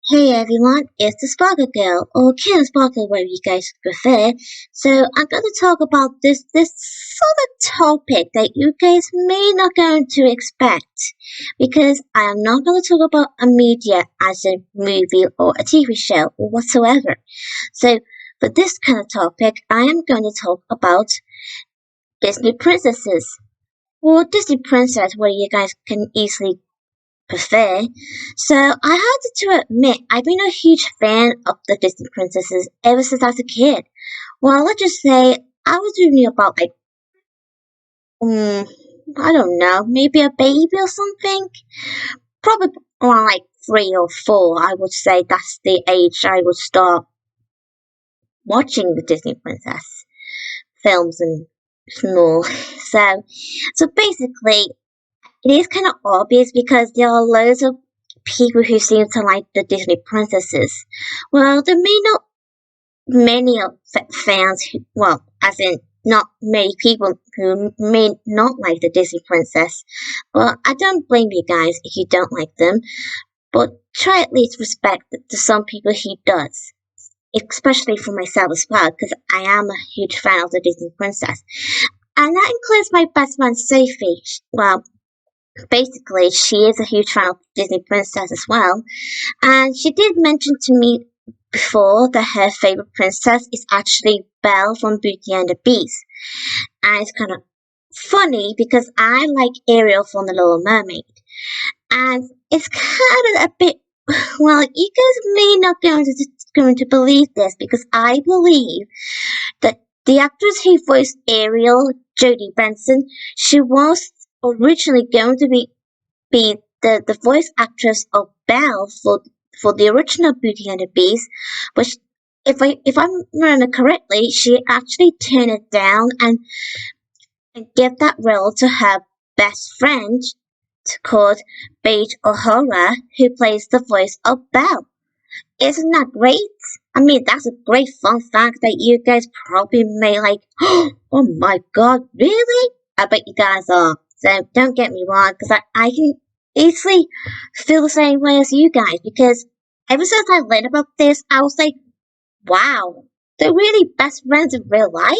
Hey everyone, it's the Sparkle Girl, or Kim Sparkle, whatever you guys prefer. So I'm going to talk about this sort of topic that you guys may not going to expect, because I am not going to talk about a media as a movie or a TV show or whatsoever. So for this kind of topic, I am going to talk about Disney princesses, or Disney princess, where you guys can easily prefer. So I had to admit, I've been a huge fan of the Disney princesses ever since I was a kid. Well, let's just say I was reading about um, I don't know, maybe a baby or something. Probably around like 3 or 4. I would say that's the age I would start watching the Disney princess films and more. So basically, it is kind of obvious because there are loads of people who seem to like the Disney princesses. Well, there may not many of fans who, well, as in not many people who may not like the Disney princess. Well, I don't blame you guys if you don't like them, but try at least respect to some people who does. Especially for myself as well, because I am a huge fan of the Disney princess. And that includes my best friend Sophie. Well, basically, she is a huge fan of Disney Princess as well, and she did mention to me before that her favorite princess is actually Belle from Beauty and the Beast. And it's kind of funny because I like Ariel from The Little Mermaid, and it's kind of a bit. Well, you guys may not going to believe this because I believe that the actress who voiced Ariel, Jodie Benson, she was originally going to be the voice actress of Belle for the original Beauty and the Beast, but if I remember correctly, she actually turned it down and gave that role to her best friend called Paige O'Hara, who plays the voice of Belle. Isn't that great? I mean, that's a great fun fact that you guys probably may like. Oh my god, really? I bet you guys are. So don't get me wrong, because I can easily feel the same way as you guys, because ever since I learned about this, I was like, wow, they're really best friends in real life?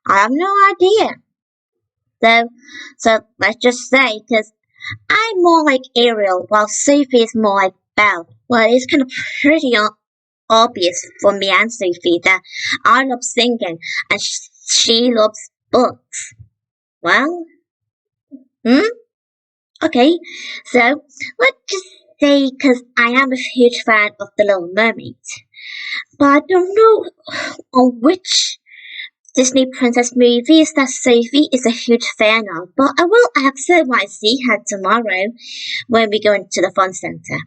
I have no idea. So let's just say, because I'm more like Ariel, while Sophie is more like Belle. Well, it's kind of pretty obvious for me and Sophie that I love singing and she loves books. Well, hmm? Okay, so let's just say because I am a huge fan of The Little Mermaid, but I don't know on which Disney princess movies that Sophie is a huge fan of, but I will ask her when I see her tomorrow when we go into the fun center.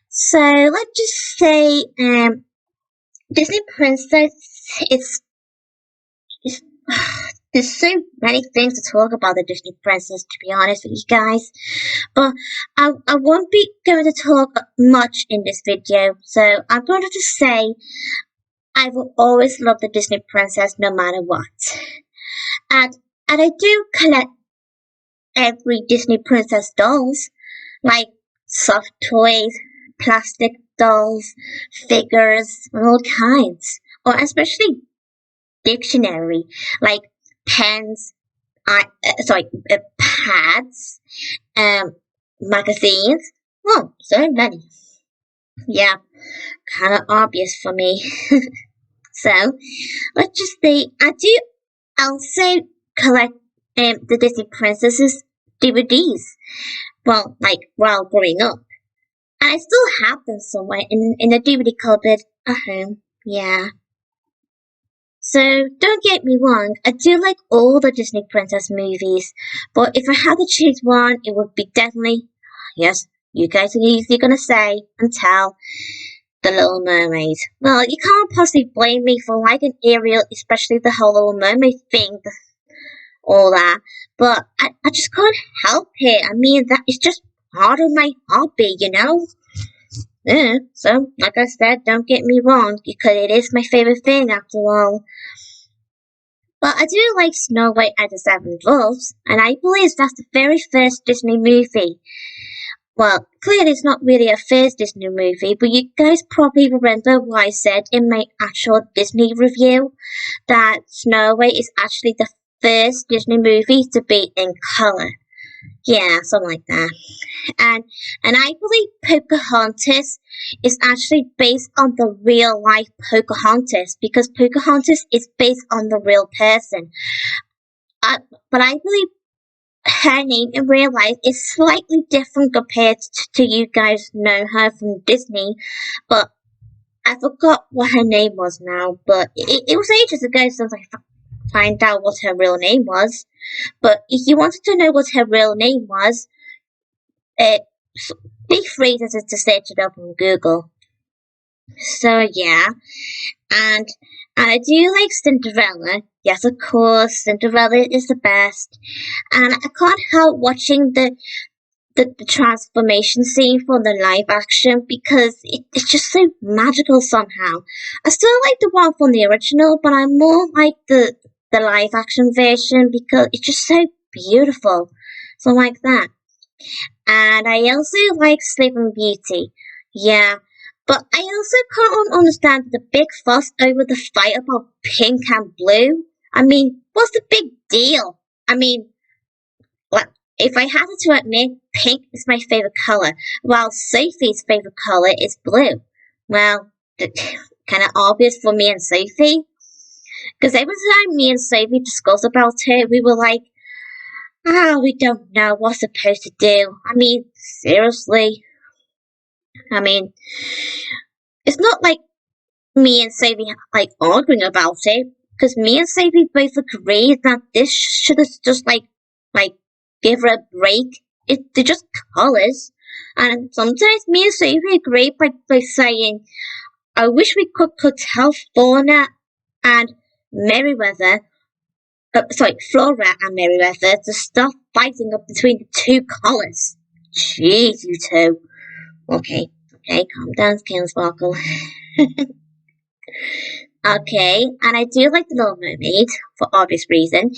So let's just say Disney princess is There's, there's so many things to talk about the Disney princess, to be honest with you guys. But I won't be going to talk much in this video, so I'm going to just say I will always love the Disney princess no matter what. And and I do collect every Disney princess dolls, like soft toys, plastic dolls, figures, and all kinds. Or especially dictionary, like pens, pads, um, magazines. Oh, so many. Yeah, kind of obvious for me. So let's just say I do also collect the Disney princesses DVDs. Well, like while growing up, and I still have them somewhere in the DVD cupboard at home. Yeah. So don't get me wrong, I do like all the Disney princess movies, but if I had to choose one, it would be definitely, yes, you guys are easily gonna say and tell, The Little Mermaid. Well, you can't possibly blame me for liking Ariel, especially the whole Little Mermaid thing, all that, but I just can't help it. I mean, that is just part of my hobby, you know? Yeah, so, like I said, don't get me wrong, because it is my favorite thing after all. But I do like Snow White and the Seven Dwarfs, and I believe that's the very first Disney movie. Well, clearly it's not really a first Disney movie, but you guys probably remember what I said in my actual Disney review that Snow White is actually the first Disney movie to be in color. Yeah, something like that. And and I believe Pocahontas is actually based on the real life Pocahontas because Pocahontas is based on the real person. Uh, but I believe her name in real life is slightly different compared to you guys know her from Disney. But I forgot what her name was now. But it was ages ago since I find out what her real name was. But if you wanted to know what her real name was, uh, be free to search it up on Google. So yeah, and and I do like Cinderella. Yes, of course, Cinderella is the best. And I can't help watching the transformation scene from the live action because it's just so magical somehow. I still like the one from the original, but I more like the live action version because it's just so beautiful. So like that. And I also like Sleeping Beauty. Yeah. But I also can't understand the big fuss over the fight about pink and blue. I mean, what's the big deal? I mean, well, if I had to admit, pink is my favorite color, while Sophie's favorite color is blue. Well, kind of obvious for me and Sophie. Because every time me and Sophie discussed about it, we were like, we don't know what we're supposed to do. I mean, seriously. I mean, it's not like me and Sophie like arguing about it, because me and Sophie both agree that this should have just like give her a break. They're just colours, and sometimes me and Sophie agree by saying, "I wish we could tell Fauna and Merryweather, Flora and Merryweather to stop fighting up between the two colours." Jeez, you two. Okay, calm down, Skin Sparkle. Okay, and I do like The Little Mermaid for obvious reason,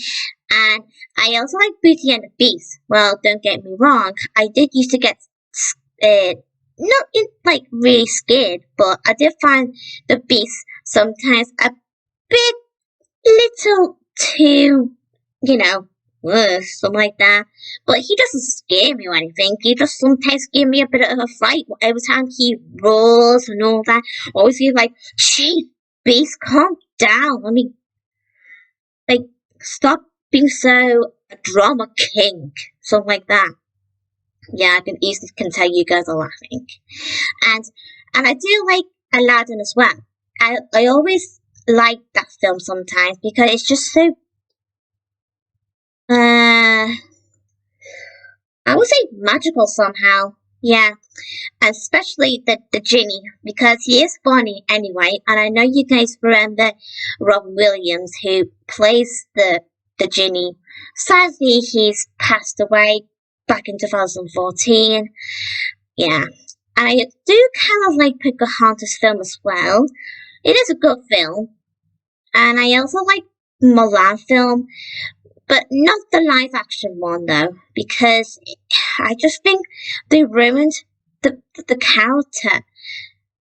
and I also like Beauty and the Beast. Well, don't get me wrong, I did used to get not like really scared, but I did find the Beast sometimes a bit little too, you know, something like that. But he doesn't scare me or anything. He just sometimes give me a bit of a fright every time he roars and all that. Always feel like, gee, Beast, calm down. I mean, like, stop being so a drama king. Something like that. Yeah, I can tell you guys are laughing. And and I do like Aladdin as well. I always like that film sometimes because it's just so I would say magical somehow. Yeah. And especially the genie, because he is funny anyway, and I know you guys remember Robin Williams who plays the genie. Sadly he's passed away back in 2014. Yeah. And I do kind of like Pocahontas film as well. It is a good film. And I also like Mulan film, but not the live action one though, because I just think they ruined the character,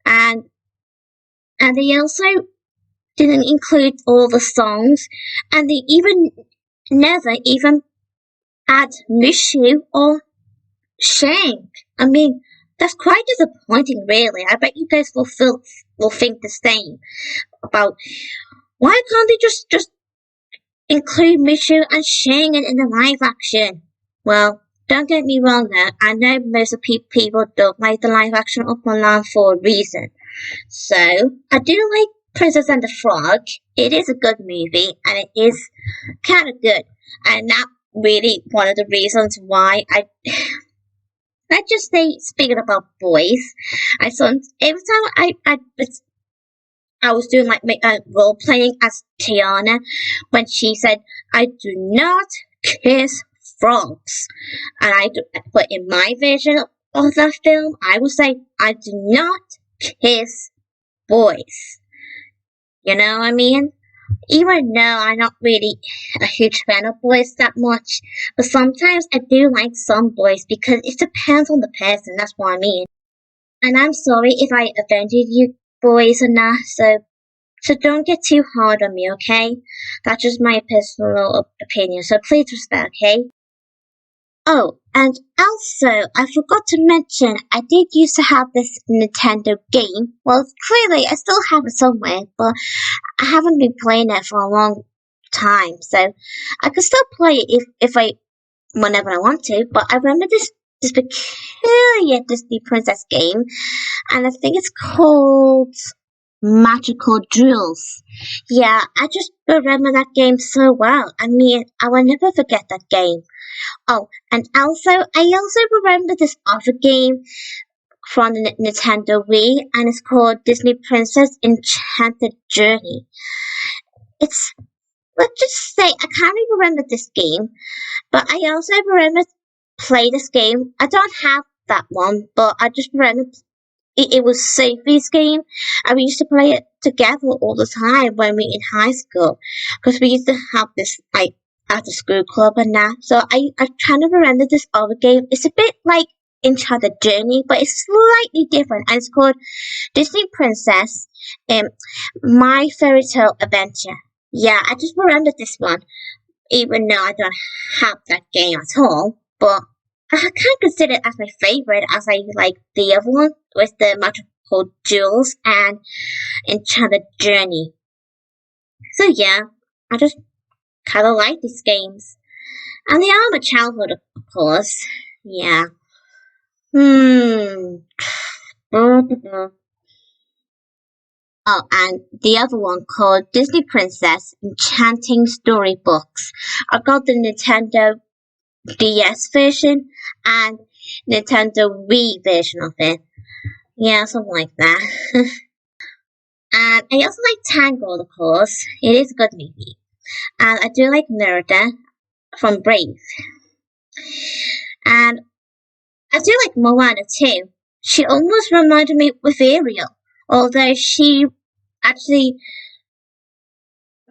and and they also didn't include all the songs, and they even never even add Mushu or Shank. I mean, that's quite disappointing, really. I bet you guys will think the same about why can't they just include Mushu and Shang in the live action. Well, don't get me wrong there. I know most of people don't like the live action of Mulan for a reason. So, I do like Princess and the Frog. It is a good movie, and it is kind of good. And that's really one of the reasons why let's just say, speaking about boys, every time I was doing like role playing as Tiana when she said, "I do not kiss frogs," and but in my version of that film, I would say, "I do not kiss boys." You know what I mean? Even though I'm not really a huge fan of boys that much, but sometimes I do like some boys because it depends on the person, that's what I mean. And I'm sorry if I offended you boys or not, so don't get too hard on me, okay? That's just my personal opinion, so please respect, okay? Oh, and also, I forgot to mention, I did used to have this Nintendo game. Well, clearly, I still have it somewhere, but I haven't been playing it for a long time, so I could still play it if I whenever I want to. But I remember this peculiar Disney Princess game, and I think it's called Magical Drills. Yeah, I just remember that game so well. I mean, I will never forget that game. Oh, and also, I also remember this other game from the Nintendo Wii, and it's called Disney Princess Enchanted Journey. It's, let's just say, I can't even remember this game, but I also remember play this game. I don't have that one, but I just remember it was Sophie's game, and we used to play it together all the time when we in high school, because we used to have this like after school club and that. So I trying to remember this other game. It's a bit like Enchanted Journey, but it's slightly different, and it's called Disney Princess, um, My Fairy Tale Adventure. Yeah, I just remember this one, even though I don't have that game at all. But I can't consider it as my favorite, as I like the other one with the magical jewels and Enchanted Journey. So yeah, I just kind of like these games, and they are my childhood, of course. Yeah. Hmm. Oh, and the other one called Disney Princess Enchanting Storybooks. I got the Nintendo DS version and Nintendo Wii version of it. Yeah, something like that. And I also like Tangled, of course. It is a good movie. And I do like Nerda from Brave. And I do like Moana too. She almost reminded me with Ariel, although she actually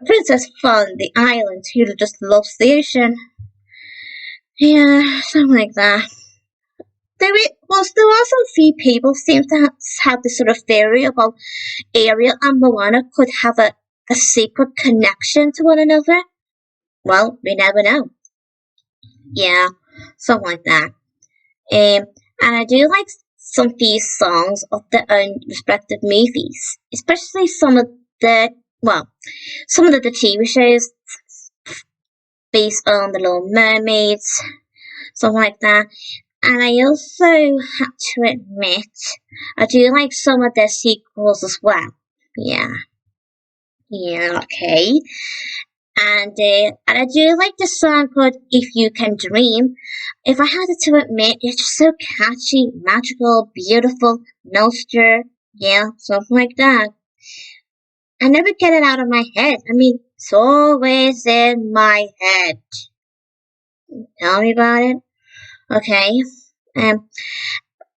Princess Fun, the island who just loves the ocean. Yeah, something like that. There are some few people seem to have this sort of theory about Ariel and Moana could have a secret connection to one another. Well, we never know. Yeah, something like that. And I do like some few songs of their own respective movies, especially the well, some of the TV shows based on the Little Mermaids, something like that. And I also have to admit, I do like some of their sequels as well. Yeah, yeah, okay. And I do like the song called "If You Can Dream." If I had to admit, it's just so catchy, magical, beautiful, nostalgia. Yeah, something like that. I never get it out of my head. I mean, it's always in my head. Tell me about it. Okay. Um,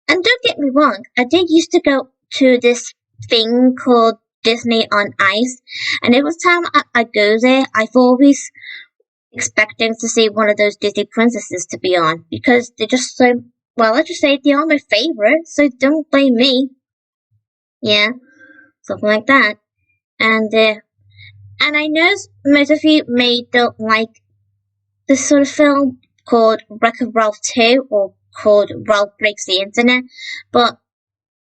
and don't get me wrong, I did used to go to this thing called Disney on Ice, and every time I go there, I've always expecting to see one of those Disney princesses to be on because they're just so well. Let's just say they are my favorite, so don't blame me. Yeah, something like that. And I know most of you may don't like this sort of film called Wreck-It Ralph 2 or called Ralph Breaks the Internet, but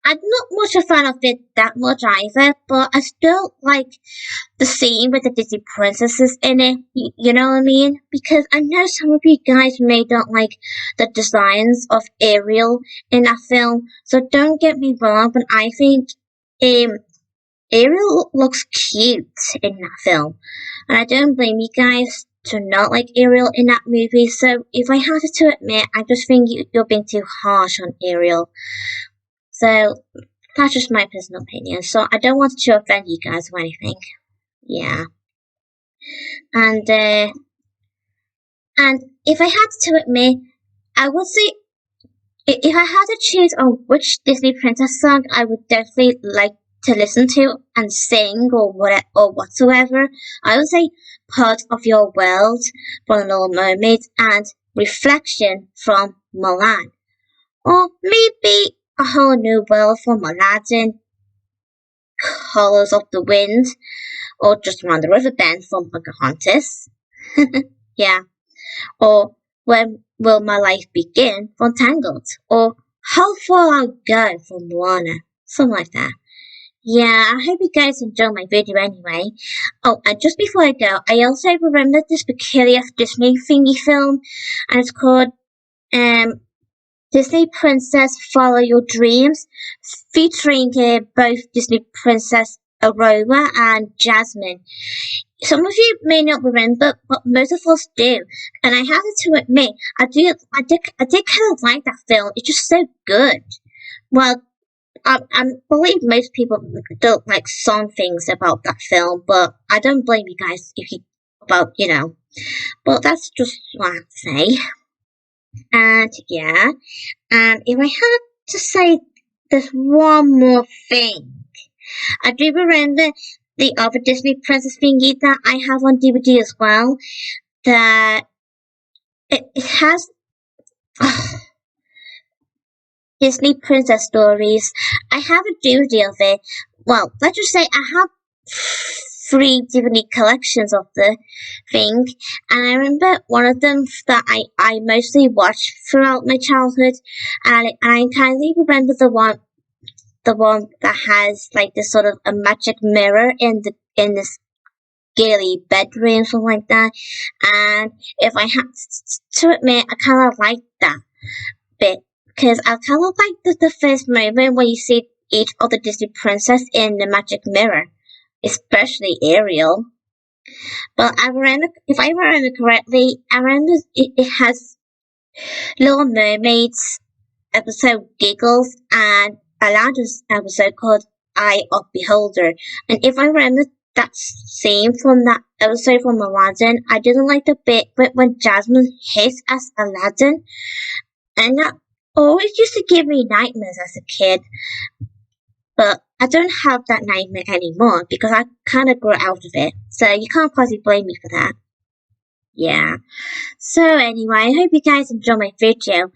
I'm not much a fan of it that much either, but I still like the scene with the Disney princesses in it. You know what I mean? Because I know some of you guys may don't like the designs of Ariel in that film, so don't get me wrong, but I think um, Ariel looks cute in that film. And I don't blame you guys to not like Ariel in that movie, so if I had to admit, I just think you're being too harsh on Ariel. So that's just my personal opinion. So I don't want to offend you guys or anything. Yeah. And uh, and if I had to admit, I would say if I had to choose on which Disney princess song I would definitely like to listen to and sing or whatsoever, I would say Part of Your World from The Little Mermaid and Reflection from Milan. Or maybe A Whole New World from Aladdin, Colors of the Wind, or Just Around the River Bend from Pocahontas. Yeah. Or When Will My Life Begin from Tangled. Or How Far I'll Go from Moana. Something like that. Yeah, I hope you guys enjoyed my video anyway. Oh, and just before I go, I also remembered this peculiar Disney thingy film, and it's called Disney Princess Follow Your Dreams, featuring both Disney Princess Aurora and Jasmine. Some of you may not remember, but most of us do. And I have to admit, I did kind of like that film. It's just so good. Well, I believe most people don't like some things about that film, but I don't blame you guys But that's just what I have to say. And yeah, and if I had to say there's one more thing, I do remember the other Disney Princess thingy that I have on DVD as well. That it has Disney Princess Stories. I have a DVD of it. Well, let's just say I have 3 DVD collections of the thing, and I remember one of them that I mostly watched throughout my childhood, and I kindly remember the one that has like this sort of a magic mirror in this scaly bedroom, something like that. And if I had to admit, I kind of like that bit because I kind of like the first moment when you see each of the Disney princess in the magic mirror, especially Ariel. But if I remember correctly, I remember it has Little Mermaid's episode Giggles and Aladdin's episode called Eye of Beholder. And if I remember that scene from that episode from Aladdin, I didn't like the bit when Jasmine hissed as Aladdin, and that always used to give me nightmares as a kid. But I don't have that nightmare anymore because I kind of grew out of it. So you can't possibly blame me for that. Yeah. So anyway, I hope you guys enjoy my video.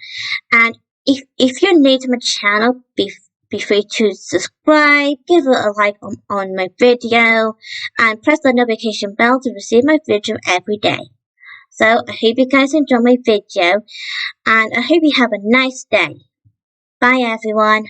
And if you're new to my channel, be free to subscribe, give it a like on my video, and press the notification bell to receive my video every day. So I hope you guys enjoy my video, and I hope you have a nice day. Bye everyone.